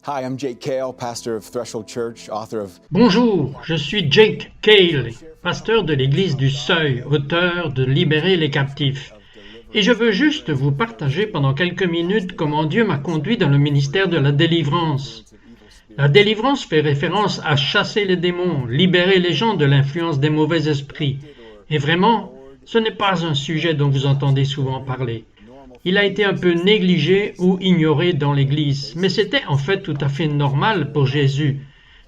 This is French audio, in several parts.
Hi, I'm Jake Cale, pastor of Threshold Church, author of... Bonjour, je suis Jake Cale, pasteur de l'Église du Seuil, auteur de Libérer les captifs. Et je veux juste vous partager pendant quelques minutes comment Dieu m'a conduit dans le ministère de la délivrance. La délivrance fait référence à chasser les démons, libérer les gens de l'influence des mauvais esprits. Et vraiment, ce n'est pas un sujet dont vous entendez souvent parler. Il a été un peu négligé ou ignoré dans l'Église, mais c'était en fait tout à fait normal pour Jésus.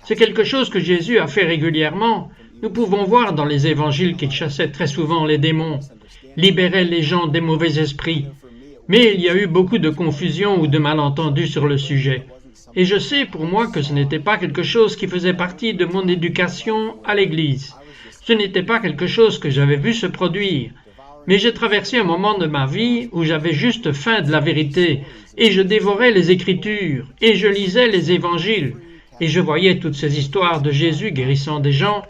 C'est quelque chose que Jésus a fait régulièrement. Nous pouvons voir dans les évangiles qu'il chassait très souvent les démons, libérait les gens des mauvais esprits. Mais il y a eu beaucoup de confusion ou de malentendus sur le sujet. Et je sais pour moi que ce n'était pas quelque chose qui faisait partie de mon éducation à l'Église. Ce n'était pas quelque chose que j'avais vu se produire. Mais j'ai traversé un moment de ma vie où j'avais juste faim de la vérité, et je dévorais les Écritures, et je lisais les Évangiles, et je voyais toutes ces histoires de Jésus guérissant des gens,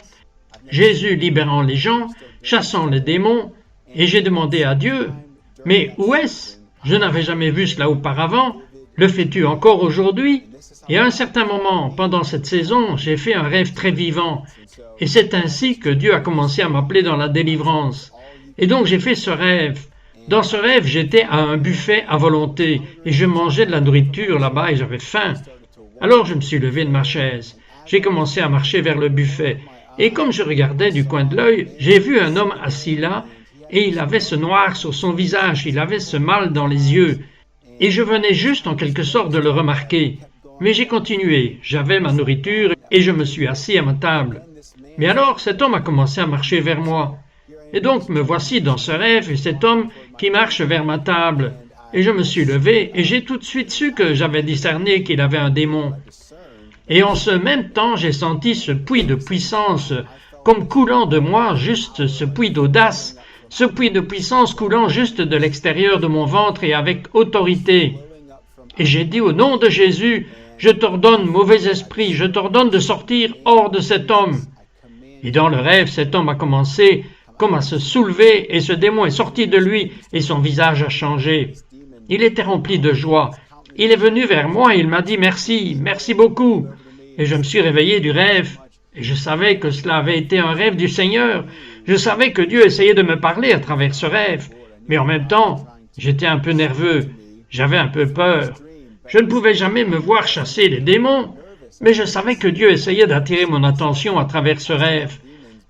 Jésus libérant les gens, chassant les démons, et j'ai demandé à Dieu, « Mais où est-ce? Je n'avais jamais vu cela auparavant, le fais-tu encore aujourd'hui ?» Et à un certain moment, pendant cette saison, j'ai fait un rêve très vivant, et c'est ainsi que Dieu a commencé à m'appeler dans la délivrance. Et donc j'ai fait ce rêve. Dans ce rêve, j'étais à un buffet à volonté et je mangeais de la nourriture là-bas et j'avais faim. Alors je me suis levé de ma chaise. J'ai commencé à marcher vers le buffet. Et comme je regardais du coin de l'œil, j'ai vu un homme assis là et il avait ce noir sur son visage, il avait ce mal dans les yeux. Et je venais juste en quelque sorte de le remarquer. Mais j'ai continué, j'avais ma nourriture et je me suis assis à ma table. Mais alors cet homme a commencé à marcher vers moi. Et donc me voici dans ce rêve et cet homme qui marche vers ma table. Et je me suis levé et j'ai tout de suite su que j'avais discerné qu'il avait un démon. Et en ce même temps, j'ai senti ce puits de puissance comme coulant de moi, juste ce puits d'audace, ce puits de puissance coulant juste de l'extérieur de mon ventre et avec autorité. Et j'ai dit au nom de Jésus, je t'ordonne, mauvais esprit, je t'ordonne de sortir hors de cet homme. Et dans le rêve, cet homme a commencé comme à se soulever, et ce démon est sorti de lui, et son visage a changé. Il était rempli de joie. Il est venu vers moi et il m'a dit « Merci, merci beaucoup ». Et je me suis réveillé du rêve, et je savais que cela avait été un rêve du Seigneur. Je savais que Dieu essayait de me parler à travers ce rêve, mais en même temps, j'étais un peu nerveux, j'avais un peu peur. Je ne pouvais jamais me voir chasser les démons, mais je savais que Dieu essayait d'attirer mon attention à travers ce rêve.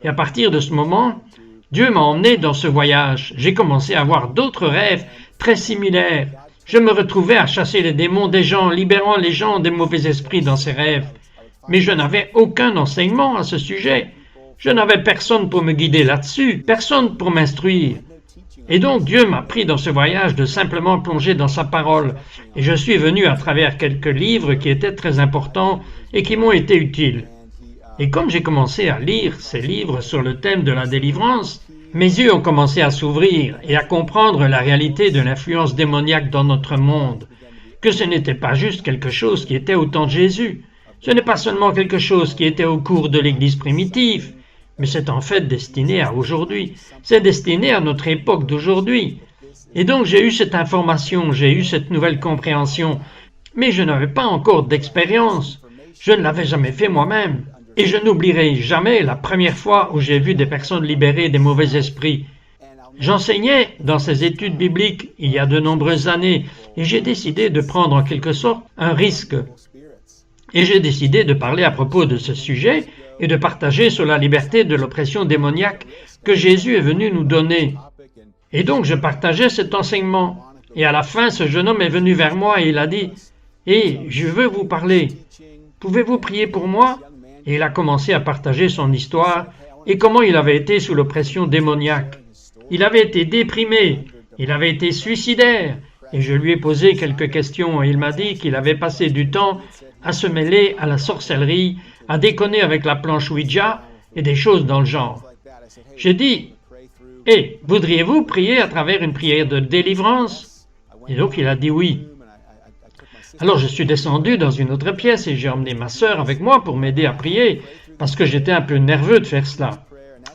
Et à partir de ce moment, Dieu m'a emmené dans ce voyage. J'ai commencé à avoir d'autres rêves très similaires. Je me retrouvais à chasser les démons des gens, libérant les gens des mauvais esprits dans ces rêves. Mais je n'avais aucun enseignement à ce sujet. Je n'avais personne pour me guider là-dessus, personne pour m'instruire. Et donc Dieu m'a pris dans ce voyage de simplement plonger dans sa parole. Et je suis venu à travers quelques livres qui étaient très importants et qui m'ont été utiles. Et comme j'ai commencé à lire ces livres sur le thème de la délivrance, mes yeux ont commencé à s'ouvrir et à comprendre la réalité de l'influence démoniaque dans notre monde, que ce n'était pas juste quelque chose qui était au temps de Jésus, ce n'est pas seulement quelque chose qui était au cours de l'Église primitive, mais c'est en fait destiné à aujourd'hui, c'est destiné à notre époque d'aujourd'hui. Et donc j'ai eu cette information, j'ai eu cette nouvelle compréhension, mais je n'avais pas encore d'expérience, je ne l'avais jamais fait moi-même. Et je n'oublierai jamais la première fois où j'ai vu des personnes libérées des mauvais esprits. J'enseignais dans ces études bibliques il y a de nombreuses années et j'ai décidé de prendre en quelque sorte un risque. Et j'ai décidé de parler à propos de ce sujet et de partager sur la liberté de l'oppression démoniaque que Jésus est venu nous donner. Et donc je partageais cet enseignement. Et à la fin, ce jeune homme est venu vers moi et il a dit « Hé, je veux vous parler. Pouvez-vous prier pour moi ?» Et il a commencé à partager son histoire et comment il avait été sous l'oppression démoniaque. Il avait été déprimé, il avait été suicidaire, et je lui ai posé quelques questions et il m'a dit qu'il avait passé du temps à se mêler à la sorcellerie, à déconner avec la planche Ouija et des choses dans le genre. J'ai dit « Hé, voudriez-vous prier à travers une prière de délivrance ?» Et donc il a dit oui. Alors je suis descendu dans une autre pièce et j'ai emmené ma sœur avec moi pour m'aider à prier, parce que j'étais un peu nerveux de faire cela.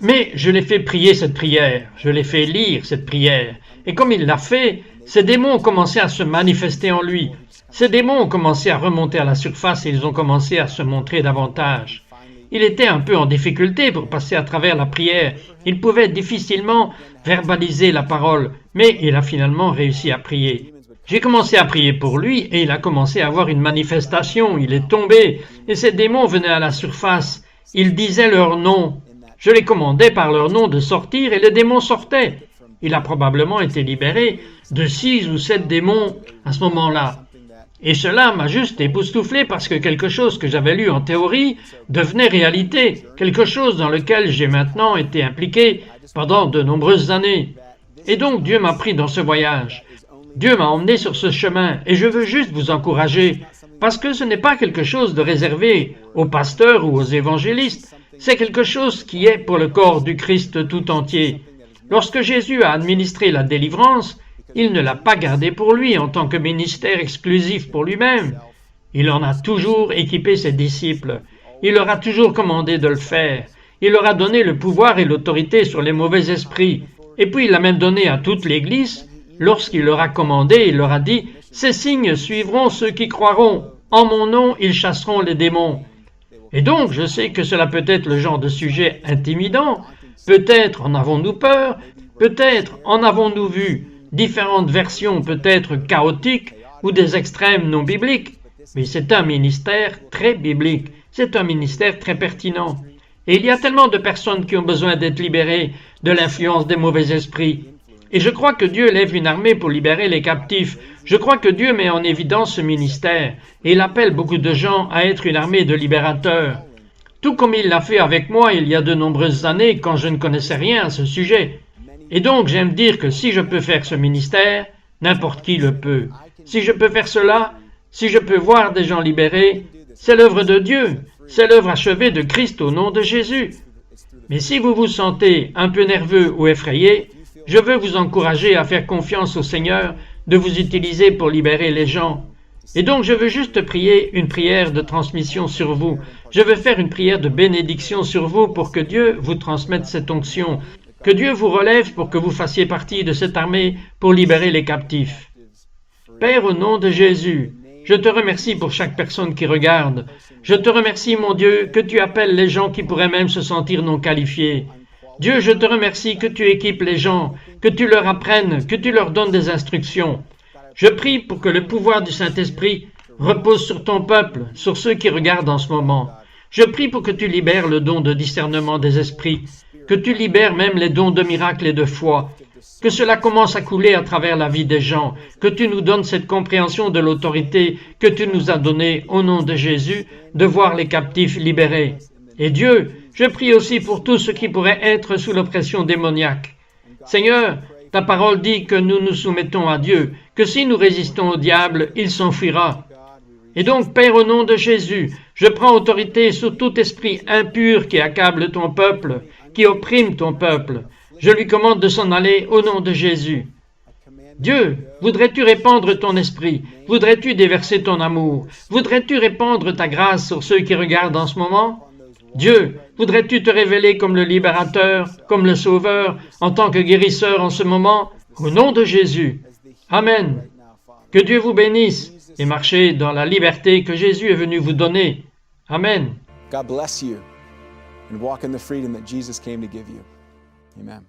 Mais je l'ai fait prier cette prière, je l'ai fait lire cette prière, et comme il l'a fait, ces démons ont commencé à se manifester en lui. Ces démons ont commencé à remonter à la surface et ils ont commencé à se montrer davantage. Il était un peu en difficulté pour passer à travers la prière. Il pouvait difficilement verbaliser la parole, mais il a finalement réussi à prier. J'ai commencé à prier pour lui et il a commencé à avoir une manifestation. Il est tombé et ces démons venaient à la surface. Ils disaient leur nom. Je les commandais par leur nom de sortir et les démons sortaient. Il a probablement été libéré de 6 ou 7 démons à ce moment-là. Et cela m'a juste époustouflé parce que quelque chose que j'avais lu en théorie devenait réalité, quelque chose dans lequel j'ai maintenant été impliqué pendant de nombreuses années. Et donc Dieu m'a pris dans ce voyage. Dieu m'a emmené sur ce chemin et je veux juste vous encourager parce que ce n'est pas quelque chose de réservé aux pasteurs ou aux évangélistes, c'est quelque chose qui est pour le corps du Christ tout entier. Lorsque Jésus a administré la délivrance, il ne l'a pas gardé pour lui en tant que ministère exclusif pour lui-même. Il en a toujours équipé ses disciples. Il leur a toujours commandé de le faire. Il leur a donné le pouvoir et l'autorité sur les mauvais esprits. Et puis il l'a même donné à toute l'Église. Lorsqu'il leur a commandé, il leur a dit « Ces signes suivront ceux qui croiront. En mon nom, ils chasseront les démons. » Et donc, je sais que cela peut être le genre de sujet intimidant. Peut-être en avons-nous peur, peut-être en avons-nous vu différentes versions peut-être chaotiques ou des extrêmes non bibliques, mais c'est un ministère très biblique, c'est un ministère très pertinent. Et il y a tellement de personnes qui ont besoin d'être libérées de l'influence des mauvais esprits. Et je crois que Dieu lève une armée pour libérer les captifs. Je crois que Dieu met en évidence ce ministère et il appelle beaucoup de gens à être une armée de libérateurs. Tout comme il l'a fait avec moi il y a de nombreuses années quand je ne connaissais rien à ce sujet. Et donc j'aime dire que si je peux faire ce ministère, n'importe qui le peut. Si je peux faire cela, si je peux voir des gens libérés, c'est l'œuvre de Dieu, c'est l'œuvre achevée de Christ au nom de Jésus. Mais si vous vous sentez un peu nerveux ou effrayé, je veux vous encourager à faire confiance au Seigneur de vous utiliser pour libérer les gens. Et donc je veux juste prier une prière de transmission sur vous. Je veux faire une prière de bénédiction sur vous pour que Dieu vous transmette cette onction. Que Dieu vous relève pour que vous fassiez partie de cette armée pour libérer les captifs. Père, au nom de Jésus, je te remercie pour chaque personne qui regarde. Je te remercie, mon Dieu, que tu appelles les gens qui pourraient même se sentir non qualifiés. Dieu, je te remercie que tu équipes les gens, que tu leur apprennes, que tu leur donnes des instructions. Je prie pour que le pouvoir du Saint-Esprit repose sur ton peuple, sur ceux qui regardent en ce moment. Je prie pour que tu libères le don de discernement des esprits, que tu libères même les dons de miracles et de foi, que cela commence à couler à travers la vie des gens, que tu nous donnes cette compréhension de l'autorité que tu nous as donnée au nom de Jésus, de voir les captifs libérés. Et Dieu, je prie aussi pour tous ceux qui pourraient être sous l'oppression démoniaque. Seigneur, ta parole dit que nous nous soumettons à Dieu, que si nous résistons au diable, il s'enfuira. Et donc, Père, au nom de Jésus, je prends autorité sur tout esprit impur qui accable ton peuple, qui opprime ton peuple. Je lui commande de s'en aller au nom de Jésus. Dieu, voudrais-tu répandre ton esprit? Voudrais-tu déverser ton amour? Voudrais-tu répandre ta grâce sur ceux qui regardent en ce moment? Dieu, voudrais-tu te révéler comme le libérateur, comme le sauveur, en tant que guérisseur en ce moment? Au nom de Jésus. Amen. Que Dieu vous bénisse et marchez dans la liberté que Jésus est venu vous donner. Amen. God bless you and walk in the freedom that Jesus came to give you. Amen.